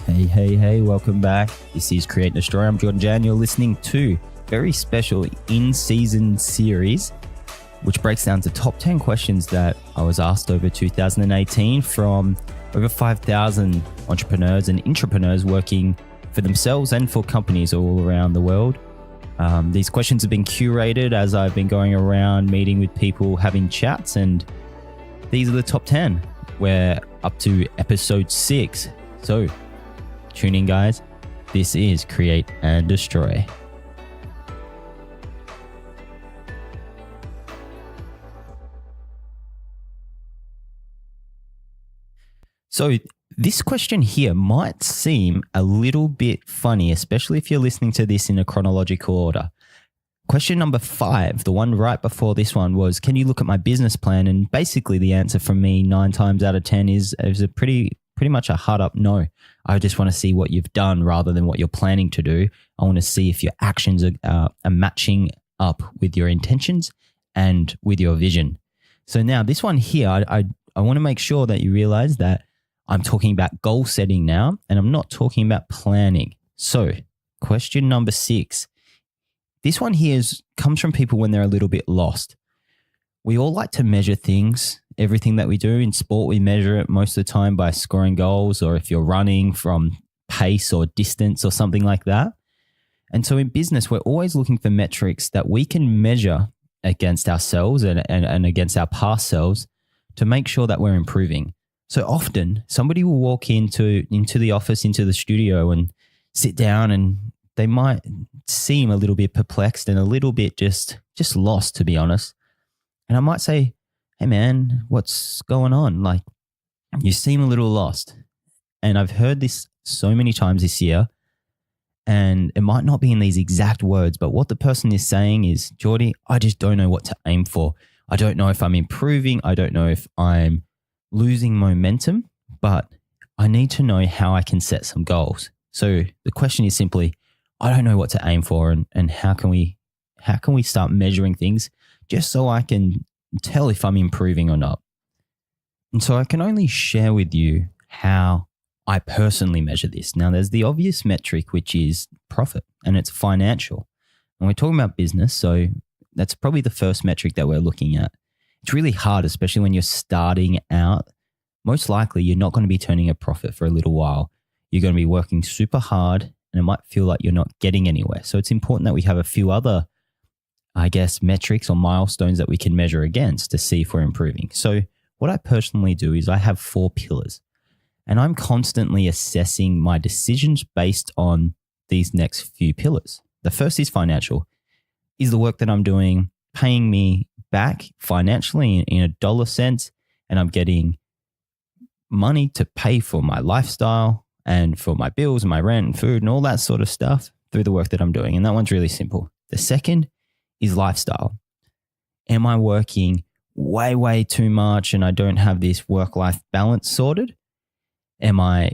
Hey, welcome back. This is Create and Destroy. I'm Jordan Jan. You're listening to a very special in-season series, which breaks down to top 10 questions that I was asked over 2018 from over 5,000 entrepreneurs and intrapreneurs working for themselves and for companies all around the world. These questions have been curated as I've been going around meeting with people, having chats, and these are the top 10. We're up to episode 6. So tune in, guys. This is Create and Destroy. So this question here might seem a little bit funny, especially if you're listening to this in a chronological order. Question number 5, the one right before this one, was, can you look at my business plan? And basically the answer from me 9 times out of 10 is a pretty much a hard up no. I just want to see what you've done rather than what you're planning to do. I want to see if your actions are matching up with your intentions and with your vision. So now this one here, I want to make sure that you realize that I'm talking about goal setting now, and I'm not talking about planning. So question number 6. This one here comes from people when they're a little bit lost. We all like to measure things. Everything that we do in sport, we measure it most of the time by scoring goals, or if you're running from pace or distance or something like that. And so in business, we're always looking for metrics that we can measure against ourselves and against our past selves to make sure that we're improving. So often somebody will walk into the office, into the studio, and sit down, and they might seem a little bit perplexed and a little bit just lost, to be honest. And I might say, hey man, what's going on? Like, you seem a little lost. And I've heard this so many times this year, and it might not be in these exact words, but what the person is saying is, Geordie, I just don't know what to aim for. I don't know if I'm improving. I don't know if I'm losing momentum, but I need to know how I can set some goals. So the question is simply, I don't know what to aim for, and how can we start measuring things just so I can tell if I'm improving or not. And so I can only share with you how I personally measure this. Now, there's the obvious metric, which is profit, and it's financial. And we're talking about business, so that's probably the first metric that we're looking at. It's really hard, especially when you're starting out. Most likely, you're not going to be turning a profit for a little while. You're going to be working super hard, and it might feel like you're not getting anywhere. So it's important that we have a few other, I guess, metrics or milestones that we can measure against to see if we're improving. So what I personally do is I have 4 pillars, and I'm constantly assessing my decisions based on these next few pillars. The first is financial. Is the work that I'm doing paying me back financially in a dollar sense, and I'm getting money to pay for my lifestyle and for my bills and my rent and food and all that sort of stuff through the work that I'm doing? And that one's really simple. The second is lifestyle. Am I working way too much and I don't have this work-life balance sorted? Am I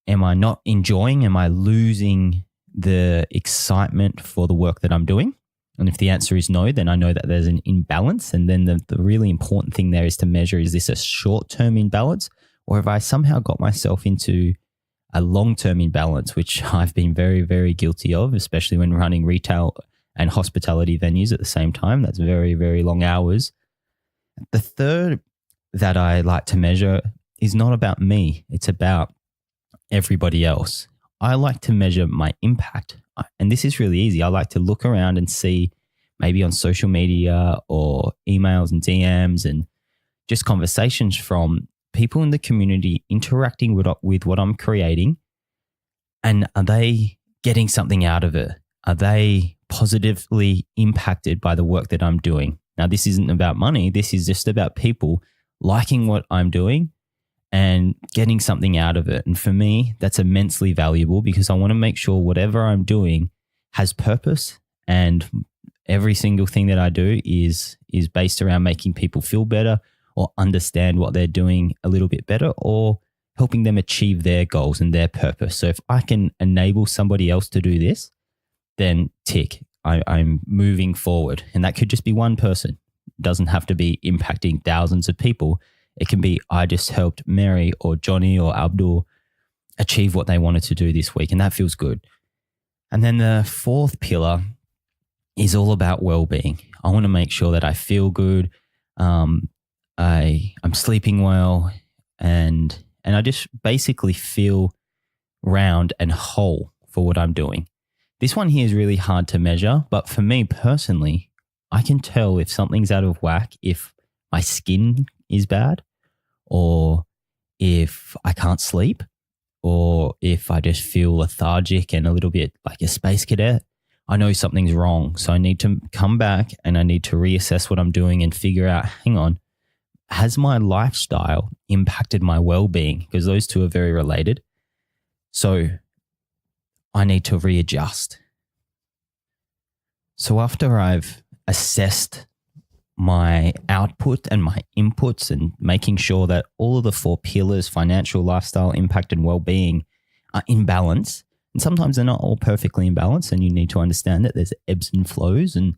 not enjoying? Am I losing the excitement for the work that I'm doing? And if the answer is no, then I know that there's an imbalance. And then the really important thing there is to measure, is this a short-term imbalance, or have I somehow got myself into a long-term imbalance, which I've been very, very guilty of, especially when running retail and hospitality venues at the same time. That's very, very long hours. The third that I like to measure is not about me. It's about everybody else. I like to measure my impact. And this is really easy. I like to look around and see, maybe on social media or emails and DMs and just conversations from people in the community interacting with what I'm creating. And are they getting something out of it? Are they positively impacted by the work that I'm doing? Now, this isn't about money. This is just about people liking what I'm doing and getting something out of it. And for me, that's immensely valuable, because I want to make sure whatever I'm doing has purpose, and every single thing that I do is based around making people feel better or understand what they're doing a little bit better, or helping them achieve their goals and their purpose. So if I can enable somebody else to do this, then tick, I'm moving forward. And that could just be one person. It doesn't have to be impacting thousands of people. It can be, I just helped Mary or Johnny or Abdul achieve what they wanted to do this week, and that feels good. And then the fourth pillar is all about well-being. I want to make sure that I feel good, I'm sleeping well, and I just basically feel round and whole for what I'm doing. This one here is really hard to measure, but for me personally, I can tell if something's out of whack, if my skin is bad, or if I can't sleep, or if I just feel lethargic and a little bit like a space cadet. I know something's wrong. So I need to come back and I need to reassess what I'm doing and figure out, hang on, has my lifestyle impacted my well-being? Because those two are very related. So I need to readjust. So after I've assessed my output and my inputs and making sure that all of the four pillars, financial, lifestyle, impact, and well-being, are in balance, and sometimes they're not all perfectly in balance, and you need to understand that there's ebbs and flows, and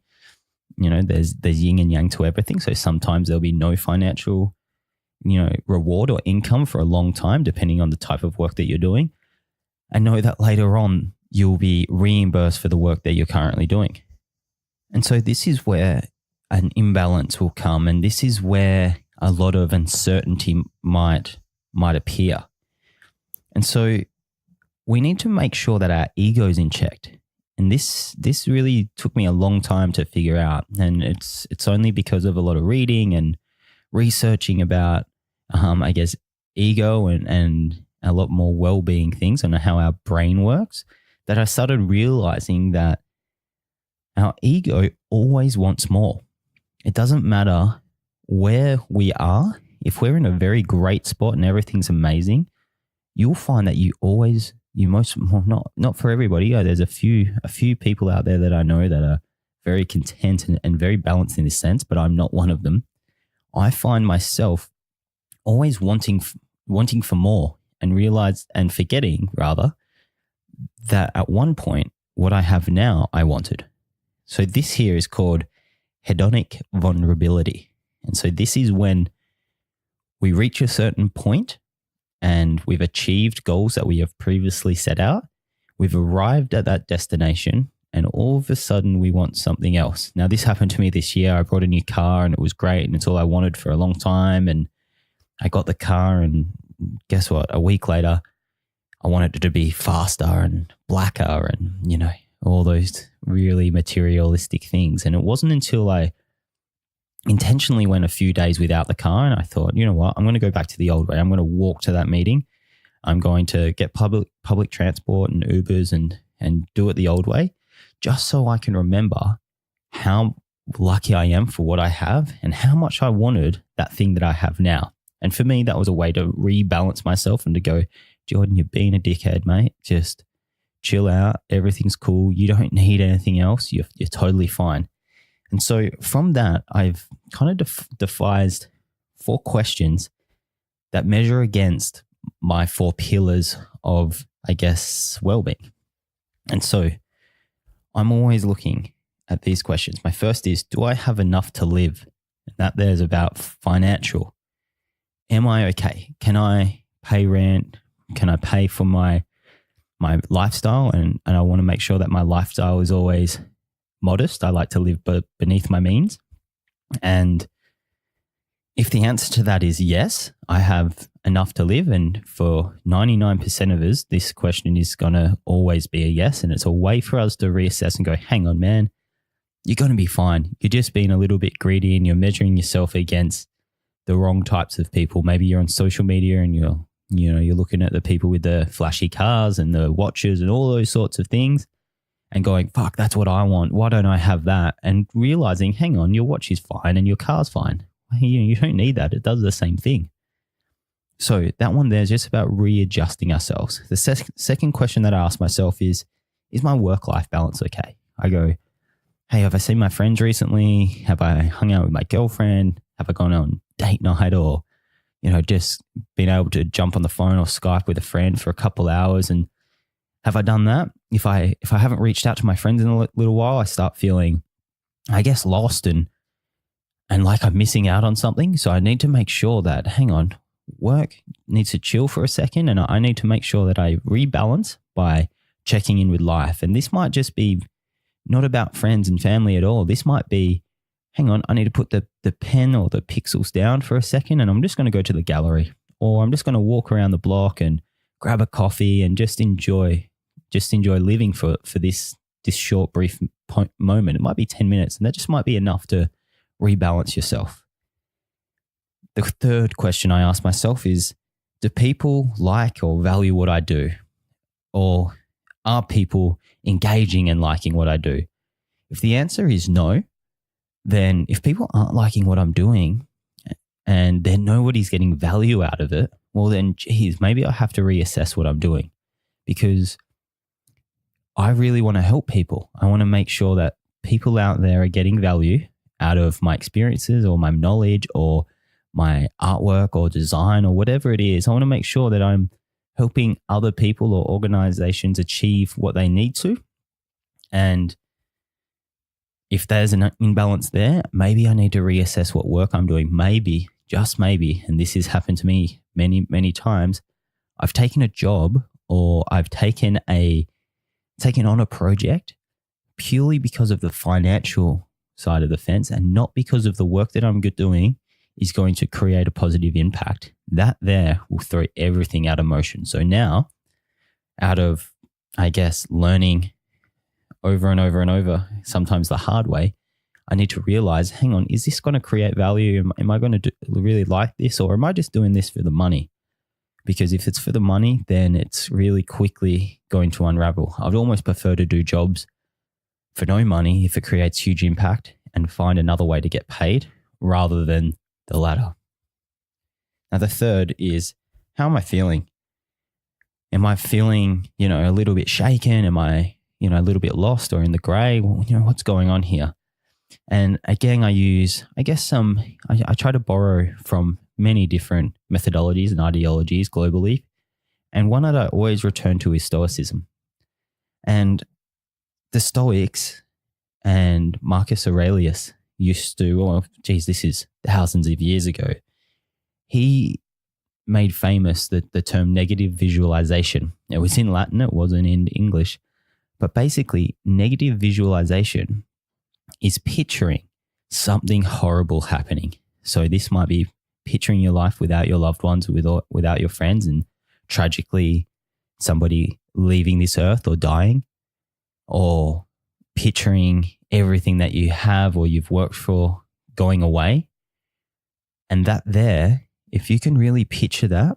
there's yin and yang to everything. So sometimes there'll be no financial reward or income for a long time, depending on the type of work that you're doing. And know that later on you'll be reimbursed for the work that you're currently doing. And so this is where an imbalance will come, and this is where a lot of uncertainty might appear. And so we need to make sure that our ego is in check. And this really took me a long time to figure out, and it's only because of a lot of reading and researching about ego and a lot more well-being things and how our brain works, that I started realizing that our ego always wants more. It doesn't matter where we are. If we're in a very great spot and everything's amazing, you'll find that not for everybody. There's a few people out there that I know that are very content and very balanced in this sense, but I'm not one of them. I find myself always wanting for more and forgetting rather that at one point what I have now I wanted. So this here is called hedonic vulnerability. And so this is when we reach a certain point and we've achieved goals that we have previously set out. We've arrived at that destination and all of a sudden we want something else. Now, this happened to me this year. I bought a new car and it was great and it's all I wanted for a long time. And I got the car and guess what? A week later, I wanted it to be faster and blacker and, all those really materialistic things. And it wasn't until I intentionally went a few days without the car and I thought, you know what, I'm going to go back to the old way. I'm going to walk to that meeting. I'm going to get public transport and Ubers and do it the old way, just so I can remember how lucky I am for what I have and how much I wanted that thing that I have now. And for me, that was a way to rebalance myself and to go, Jordan, you're being a dickhead, mate. Just chill out. Everything's cool. You don't need anything else. You're totally fine. And so from that, I've kind of devised 4 questions that measure against my 4 pillars of, well-being. And so I'm always looking at these questions. My first is, do I have enough to live? And that there's about financial. Am I okay? Can I pay rent? Can I pay for my lifestyle? And I want to make sure that my lifestyle is always modest. I like to live beneath my means. And if the answer to that is yes, I have enough to live. And for 99% of us, this question is going to always be a yes. And it's a way for us to reassess and go, hang on, man, you're going to be fine. You're just being a little bit greedy and you're measuring yourself against the wrong types of people. Maybe you're on social media and you're looking at the people with the flashy cars and the watches and all those sorts of things and going, fuck, that's what I want. Why don't I have that? And realizing, hang on, your watch is fine and your car's fine. You don't need that. It does the same thing. So that one there is just about readjusting ourselves. The second question that I ask myself is my work-life balance okay? I go, hey, have I seen my friends recently? Have I hung out with my girlfriend? Have I gone on date night or, just been able to jump on the phone or Skype with a friend for a couple hours? And have I done that? If I haven't reached out to my friends in a little while, I start feeling, lost and like I'm missing out on something. So I need to make sure that, hang on, work needs to chill for a second, and I need to make sure that I rebalance by checking in with life. And this might just be not about friends and family at all. This might be, hang on, I need to put the pen or the pixels down for a second, and I'm just going to go to the gallery, or I'm just going to walk around the block and grab a coffee and just enjoy living for this short, brief moment. It might be 10 minutes, and that just might be enough to rebalance yourself. The third question I ask myself is, do people like or value what I do? Or are people engaging and liking what I do? If the answer is no, then if people aren't liking what I'm doing and then nobody's getting value out of it, well then, geez, maybe I have to reassess what I'm doing, because I really want to help people. I want to make sure that people out there are getting value out of my experiences or my knowledge or my artwork or design or whatever it is. I want to make sure that I'm helping other people or organizations achieve what they need to. And if there's an imbalance there, maybe I need to reassess what work I'm doing. Maybe, just maybe, and this has happened to me many, many times, I've taken a job or I've taken on a project purely because of the financial side of the fence and not because of the work that I'm doing is going to create a positive impact. That there will throw everything out of motion. So now, out of, I guess, learning over and over and over, sometimes the hard way, I need to realize, hang on, is this going to create value? Am I going to really like this, or am I just doing this for the money? Because if it's for the money, then it's really quickly going to unravel. I'd almost prefer to do jobs for no money if it creates huge impact and find another way to get paid rather than the latter. Now, the third is, how am I feeling? Am I feeling, a little bit shaken? Am I, a little bit lost or in the gray? Well, what's going on here? And again, I try to borrow from many different methodologies and ideologies globally. And one that I always return to is Stoicism. And the Stoics and Marcus Aurelius used to, this is thousands of years ago, he made famous the term negative visualization. It was in Latin, it wasn't in English. But basically, negative visualization is picturing something horrible happening. So this might be picturing your life without your loved ones, without your friends, and tragically somebody leaving this earth or dying, or picturing everything that you have or you've worked for going away. And that there, if you can really picture that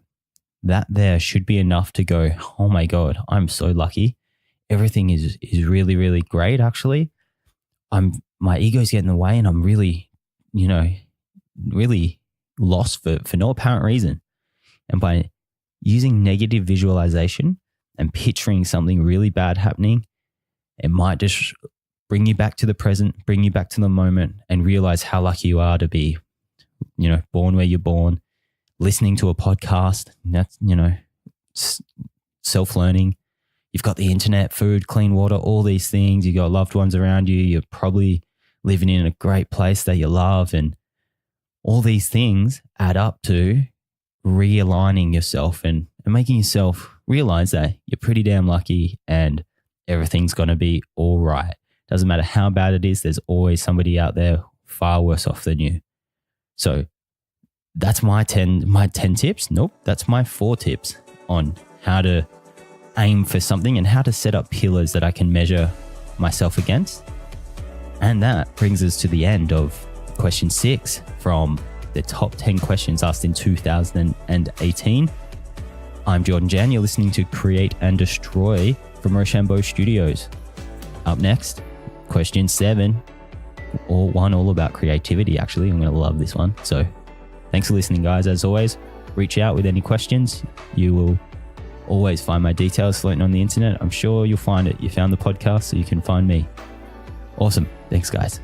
there should be enough to go, oh my God, I'm so lucky. Everything is really, really great, actually. My ego's getting in the way and I'm really, really lost for no apparent reason. And by using negative visualization and picturing something really bad happening, it might just bring you back to the present, bring you back to the moment, and realize how lucky you are to be, born where you're born, listening to a podcast. That's, self-learning. You've got the internet, food, clean water, all these things. You got loved ones around you. You're probably living in a great place that you love, and all these things add up to realigning yourself and making yourself realize that you're pretty damn lucky and everything's going to be all right. Doesn't matter how bad it is, there's always somebody out there far worse off than you. So that's my 10 tips. Nope, that's my 4 tips on how to aim for something and how to set up pillars that I can measure myself against. And that brings us to the end of question 6 from the top 10 questions asked in 2018. I'm Jordan Jan. You're listening to Create and Destroy from Roshambo Studios. Up next, question 7, all about creativity, actually. I'm going to love this one. So thanks for listening, guys. As always, reach out with any questions. You will always find my details floating on the internet. I'm sure you'll find it. You found the podcast, so you can find me. Awesome. Thanks, guys.